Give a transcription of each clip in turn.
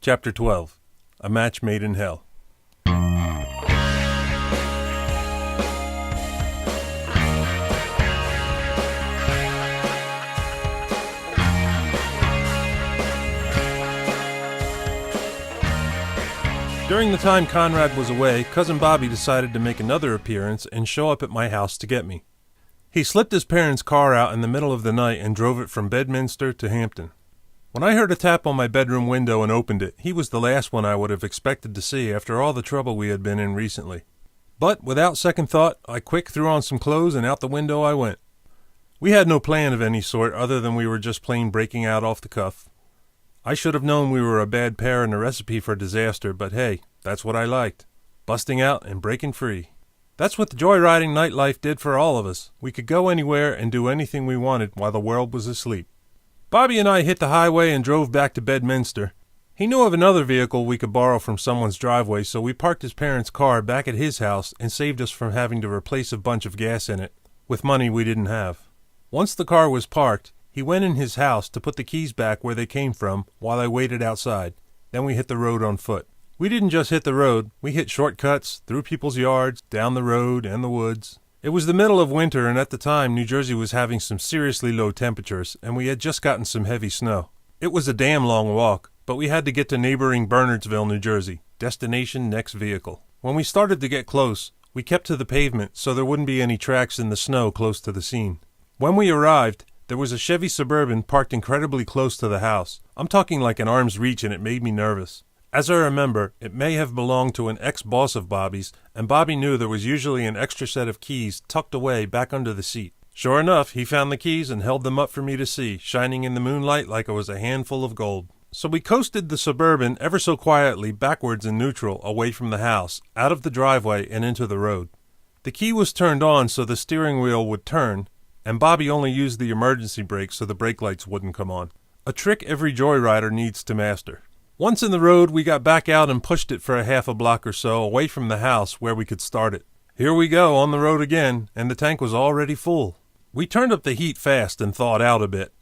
Chapter 12. A Match Made in Hell. During the time Conrad was away, Cousin Bobby decided to make another appearance and show up at my house to get me. He slipped his parents' car out in the middle of the night and drove it from Bedminster to Hampton. When I heard a tap on my bedroom window and opened it, he was the last one I would have expected to see after all the trouble we had been in recently. But, without second thought, I quick threw on some clothes and out the window I went. We had no plan of any sort other than we were just plain breaking out off the cuff. I should have known we were a bad pair and a recipe for disaster, but hey, that's what I liked. Busting out and breaking free. That's what the joyriding nightlife did for all of us. We could go anywhere and do anything we wanted while the world was asleep. Bobby and I hit the highway and drove back to Bedminster. He knew of another vehicle we could borrow from someone's driveway, so we parked his parents' car back at his house and saved us from having to replace a bunch of gas in it, with money we didn't have. Once the car was parked, he went in his house to put the keys back where they came from while I waited outside. Then we hit the road on foot. We didn't just hit the road, we hit shortcuts, through people's yards, down the road, and the woods. It was the middle of winter, and at the time, New Jersey was having some seriously low temperatures, and we had just gotten some heavy snow. It was a damn long walk, but we had to get to neighboring Bernardsville, New Jersey. Destination next vehicle. When we started to get close, we kept to the pavement so there wouldn't be any tracks in the snow close to the scene. When we arrived, there was a Chevy Suburban parked incredibly close to the house. I'm talking like an arm's reach, and it made me nervous. As I remember, it may have belonged to an ex-boss of Bobby's, and Bobby knew there was usually an extra set of keys tucked away back under the seat. Sure enough, he found the keys and held them up for me to see, shining in the moonlight like it was a handful of gold. So we coasted the Suburban ever so quietly backwards in neutral away from the house, out of the driveway and into the road. The key was turned on so the steering wheel would turn, and Bobby only used the emergency brake so the brake lights wouldn't come on. A trick every joyrider needs to master. Once in the road, we got back out and pushed it for a half a block or so away from the house where we could start it. Here we go, on the road again, and the tank was already full. We turned up the heat fast and thawed out a bit.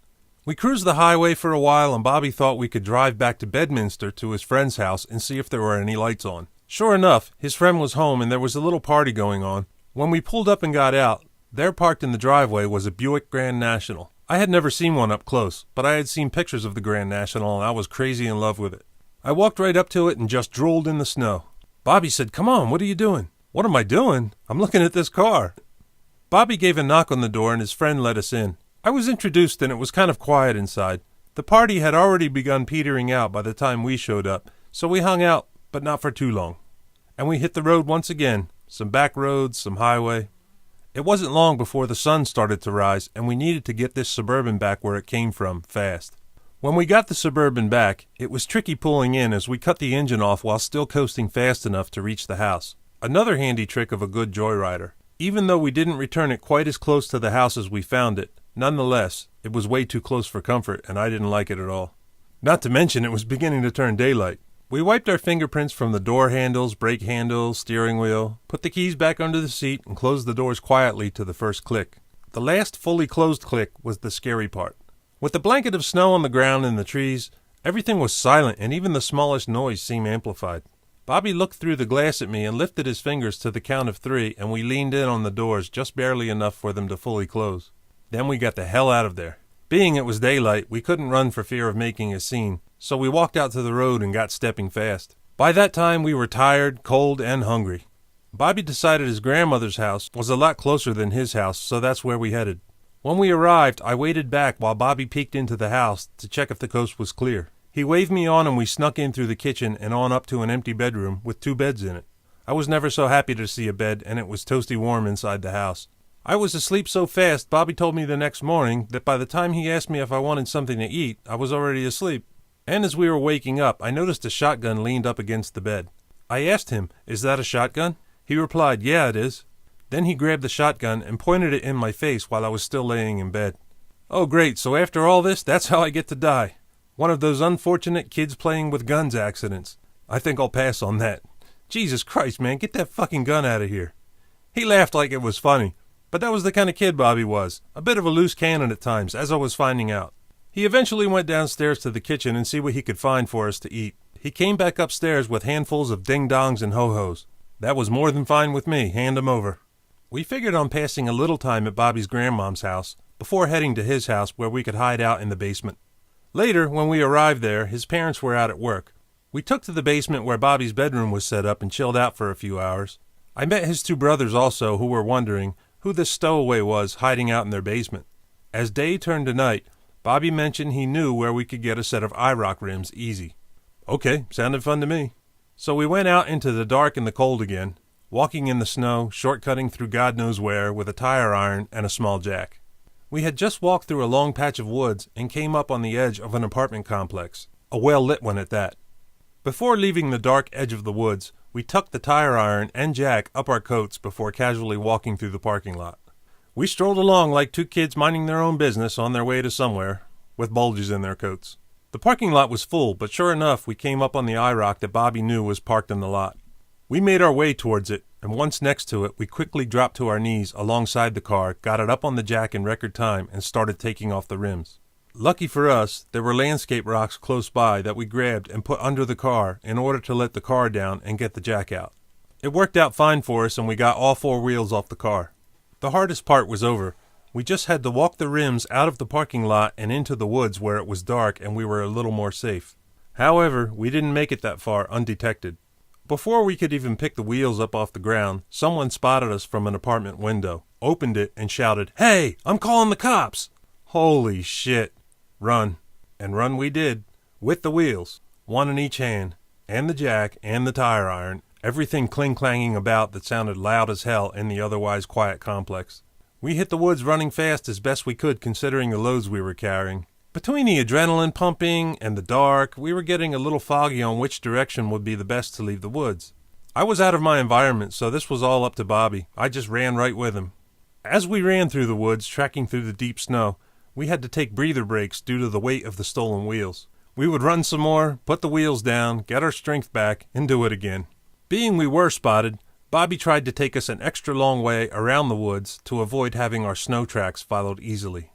We cruised the highway for a while, and Bobby thought we could drive back to Bedminster to his friend's house and see if there were any lights on. Sure enough, his friend was home and there was a little party going on. When we pulled up and got out, there parked in the driveway was a Buick Grand National. I had never seen one up close, but I had seen pictures of the Grand National and I was crazy in love with it. I walked right up to it and just drooled in the snow. Bobby said, "Come on, what are you doing?" "What am I doing? I'm looking at this car." Bobby gave a knock on the door and his friend let us in. I was introduced and it was kind of quiet inside. The party had already begun petering out by the time we showed up, so we hung out, but not for too long. And we hit the road once again, some back roads, some highway. It wasn't long before the sun started to rise and we needed to get this Suburban back where it came from, fast. When we got the Suburban back, it was tricky pulling in as we cut the engine off while still coasting fast enough to reach the house. Another handy trick of a good joyrider. Even though we didn't return it quite as close to the house as we found it, nonetheless, it was way too close for comfort and I didn't like it at all. Not to mention it was beginning to turn daylight. We wiped our fingerprints from the door handles, brake handles, steering wheel, put the keys back under the seat and closed the doors quietly to the first click. The last fully closed click was the scary part. With the blanket of snow on the ground and the trees, everything was silent and even the smallest noise seemed amplified. Bobby looked through the glass at me and lifted his fingers to the count of 3 and we leaned in on the doors just barely enough for them to fully close. Then we got the hell out of there. Being it was daylight, we couldn't run for fear of making a scene, so we walked out to the road and got stepping fast. By that time we were tired, cold, and hungry. Bobby decided his grandmother's house was a lot closer than his house, so that's where we headed. When we arrived, I waited back while Bobby peeked into the house to check if the coast was clear. He waved me on and we snuck in through the kitchen and on up to an empty bedroom with 2 beds in it. I was never so happy to see a bed, and it was toasty warm inside the house. I was asleep so fast, Bobby told me the next morning that by the time he asked me if I wanted something to eat, I was already asleep. And as we were waking up, I noticed a shotgun leaned up against the bed. I asked him, "Is that a shotgun?" He replied, "Yeah, it is." Then he grabbed the shotgun and pointed it in my face while I was still laying in bed. Oh great, so after all this, that's how I get to die. One of those unfortunate kids playing with guns accidents. I think I'll pass on that. Jesus Christ, man, get that fucking gun out of here. He laughed like it was funny, but that was the kind of kid Bobby was. A bit of a loose cannon at times, as I was finding out. He eventually went downstairs to the kitchen and see what he could find for us to eat. He came back upstairs with handfuls of ding-dongs and ho-hos. That was more than fine with me. Hand 'em over. We figured on passing a little time at Bobby's grandmom's house before heading to his house where we could hide out in the basement. Later, when we arrived there, his parents were out at work. We took to the basement where Bobby's bedroom was set up and chilled out for a few hours. I met his two brothers also, who were wondering who this stowaway was hiding out in their basement. As day turned to night, Bobby mentioned he knew where we could get a set of IROC rims easy. Okay, sounded fun to me. So we went out into the dark and the cold again, walking in the snow, shortcutting through God knows where with a tire iron and a small jack. We had just walked through a long patch of woods and came up on the edge of an apartment complex, a well-lit one at that. Before leaving the dark edge of the woods, we tucked the tire iron and jack up our coats before casually walking through the parking lot. We strolled along like two kids minding their own business on their way to somewhere, with bulges in their coats. The parking lot was full, but sure enough, we came up on the IROC that Bobby knew was parked in the lot. We made our way towards it, and once next to it, we quickly dropped to our knees alongside the car, got it up on the jack in record time, and started taking off the rims. Lucky for us, there were landscape rocks close by that we grabbed and put under the car in order to let the car down and get the jack out. It worked out fine for us, and we got all four wheels off the car. The hardest part was over. We just had to walk the rims out of the parking lot and into the woods where it was dark and we were a little more safe. However, we didn't make it that far undetected. Before we could even pick the wheels up off the ground, someone spotted us from an apartment window, opened it, and shouted, "Hey, I'm calling the cops!" Holy shit. Run. And run we did, with the wheels, one in each hand, and the jack, and the tire iron, everything cling-clanging about that sounded loud as hell in the otherwise quiet complex. We hit the woods running fast as best we could considering the loads we were carrying. Between the adrenaline pumping and the dark, we were getting a little foggy on which direction would be the best to leave the woods. I was out of my environment, so this was all up to Bobby. I just ran right with him. As we ran through the woods, tracking through the deep snow, we had to take breather breaks due to the weight of the stolen wheels. We would run some more, put the wheels down, get our strength back, and do it again. Being we were spotted, Bobby tried to take us an extra long way around the woods to avoid having our snow tracks followed easily.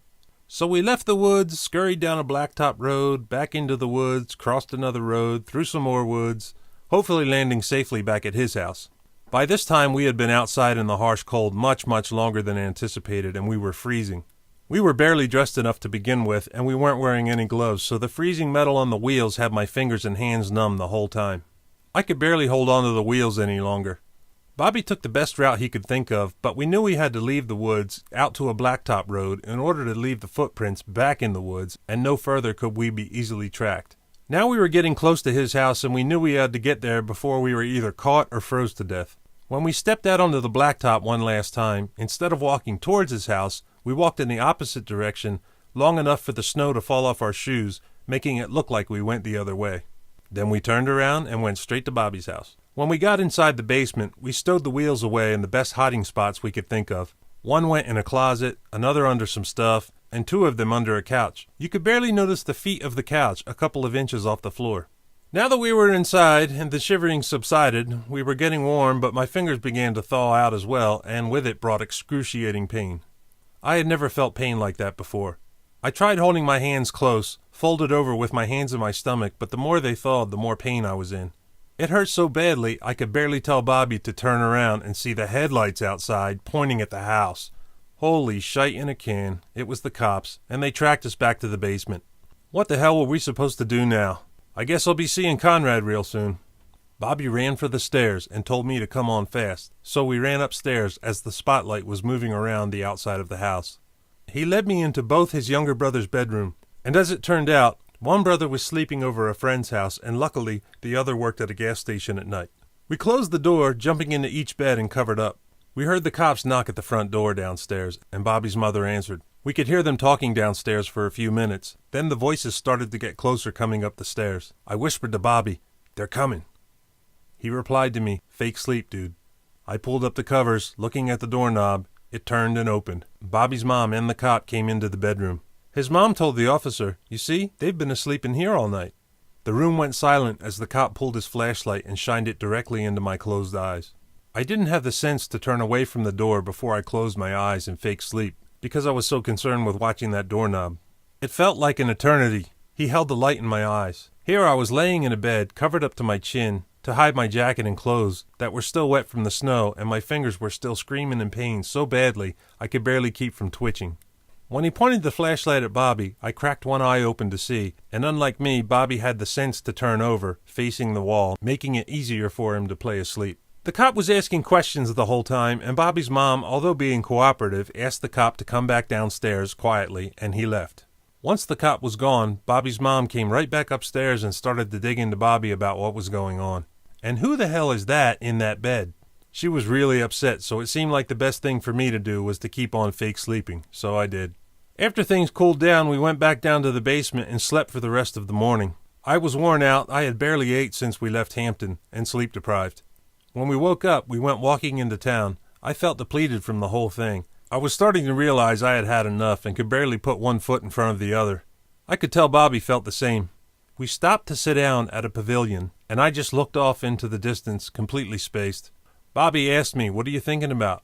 So we left the woods, scurried down a blacktop road, back into the woods, crossed another road, through some more woods, hopefully landing safely back at his house. By this time we had been outside in the harsh cold much longer than anticipated, and we were freezing. We were barely dressed enough to begin with, and we weren't wearing any gloves, so the freezing metal on the wheels had my fingers and hands numb the whole time. I could barely hold on to the wheels any longer. Bobby took the best route he could think of, but we knew we had to leave the woods out to a blacktop road in order to leave the footprints back in the woods, and no further could we be easily tracked. Now we were getting close to his house, and we knew we had to get there before we were either caught or froze to death. When we stepped out onto the blacktop one last time, instead of walking towards his house, we walked in the opposite direction, long enough for the snow to fall off our shoes, making it look like we went the other way. Then we turned around and went straight to Bobby's house. When we got inside the basement, we stowed the wheels away in the best hiding spots we could think of. One went in a closet, another under some stuff, and two of them under a couch. You could barely notice the feet of the couch a couple of inches off the floor. Now that we were inside and the shivering subsided, we were getting warm, but my fingers began to thaw out as well, and with it brought excruciating pain. I had never felt pain like that before. I tried holding my hands close, folded over with my hands in my stomach, but the more they thawed, the more pain I was in. It hurt so badly I could barely tell Bobby to turn around and see the headlights outside pointing at the house. Holy shite in a can. It was the cops, and they tracked us back to the basement. What the hell were we supposed to do now? I guess I'll be seeing Conrad real soon. Bobby ran for the stairs and told me to come on fast, so we ran upstairs as the spotlight was moving around the outside of the house. He led me into both his younger brother's bedroom, and as it turned out, one brother was sleeping over a friend's house, and luckily, the other worked at a gas station at night. We closed the door, jumping into each bed and covered up. We heard the cops knock at the front door downstairs, and Bobby's mother answered. We could hear them talking downstairs for a few minutes. Then the voices started to get closer coming up the stairs. I whispered to Bobby, "They're coming." He replied to me, "Fake sleep, dude." I pulled up the covers, looking at the doorknob. It turned and opened. Bobby's mom and the cop came into the bedroom. His mom told the officer, "You see, they've been asleep in here all night." The room went silent as the cop pulled his flashlight and shined it directly into my closed eyes. I didn't have the sense to turn away from the door before I closed my eyes in fake sleep, because I was so concerned with watching that doorknob. It felt like an eternity. He held the light in my eyes. Here I was laying in a bed, covered up to my chin, to hide my jacket and clothes that were still wet from the snow, and my fingers were still screaming in pain so badly I could barely keep from twitching. When he pointed the flashlight at Bobby, I cracked one eye open to see, and unlike me, Bobby had the sense to turn over, facing the wall, making it easier for him to play asleep. The cop was asking questions the whole time, and Bobby's mom, although being cooperative, asked the cop to come back downstairs quietly, and he left. Once the cop was gone, Bobby's mom came right back upstairs and started to dig into Bobby about what was going on. And who the hell is that in that bed? She was really upset, so it seemed like the best thing for me to do was to keep on fake sleeping, so I did. After things cooled down, we went back down to the basement and slept for the rest of the morning. I was worn out. I had barely ate since we left Hampton, and sleep deprived. When we woke up, we went walking into town. I felt depleted from the whole thing. I was starting to realize I had had enough and could barely put one foot in front of the other. I could tell Bobby felt the same. We stopped to sit down at a pavilion, and I just looked off into the distance, completely spaced. Bobby asked me, "What are you thinking about?"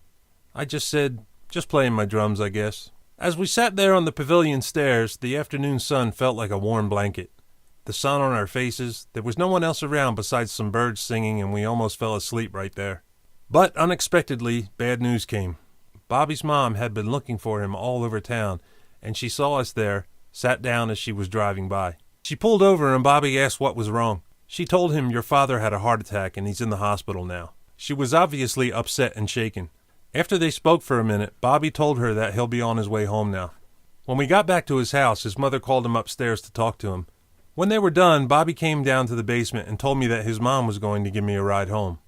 I just said, "Just playing my drums, I guess." As we sat there on the pavilion stairs, the afternoon sun felt like a warm blanket. The sun on our faces, there was no one else around besides some birds singing, and we almost fell asleep right there. But unexpectedly, bad news came. Bobby's mom had been looking for him all over town, and she saw us there, sat down as she was driving by. She pulled over and Bobby asked what was wrong. She told him, "Your father had a heart attack and he's in the hospital now." She was obviously upset and shaken. After they spoke for a minute, Bobby told her that he'll be on his way home now. When we got back to his house, his mother called him upstairs to talk to him. When they were done, Bobby came down to the basement and told me that his mom was going to give me a ride home.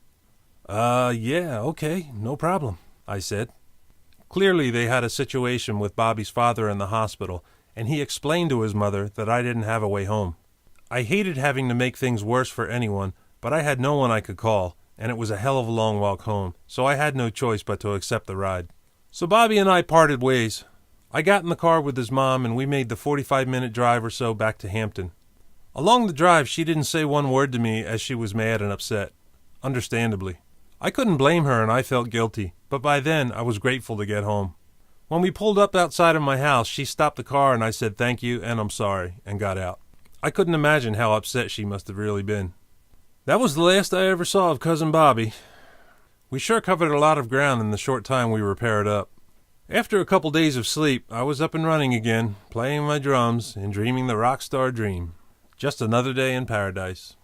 Yeah, okay, no problem," I said. Clearly they had a situation with Bobby's father in the hospital, and he explained to his mother that I didn't have a way home. I hated having to make things worse for anyone, but I had no one I could call, and it was a hell of a long walk home, so I had no choice but to accept the ride. So Bobby and I parted ways. I got in the car with his mom, and we made the 45-minute drive or so back to Hampton. Along the drive, she didn't say one word to me as she was mad and upset. Understandably. I couldn't blame her, and I felt guilty, but by then I was grateful to get home. When we pulled up outside of my house, she stopped the car and I said thank you and I'm sorry and got out. I couldn't imagine how upset she must have really been. That was the last I ever saw of Cousin Bobby. We sure covered a lot of ground in the short time we were paired up. After a couple days of sleep, I was up and running again, playing my drums and dreaming the rock star dream. Just another day in paradise.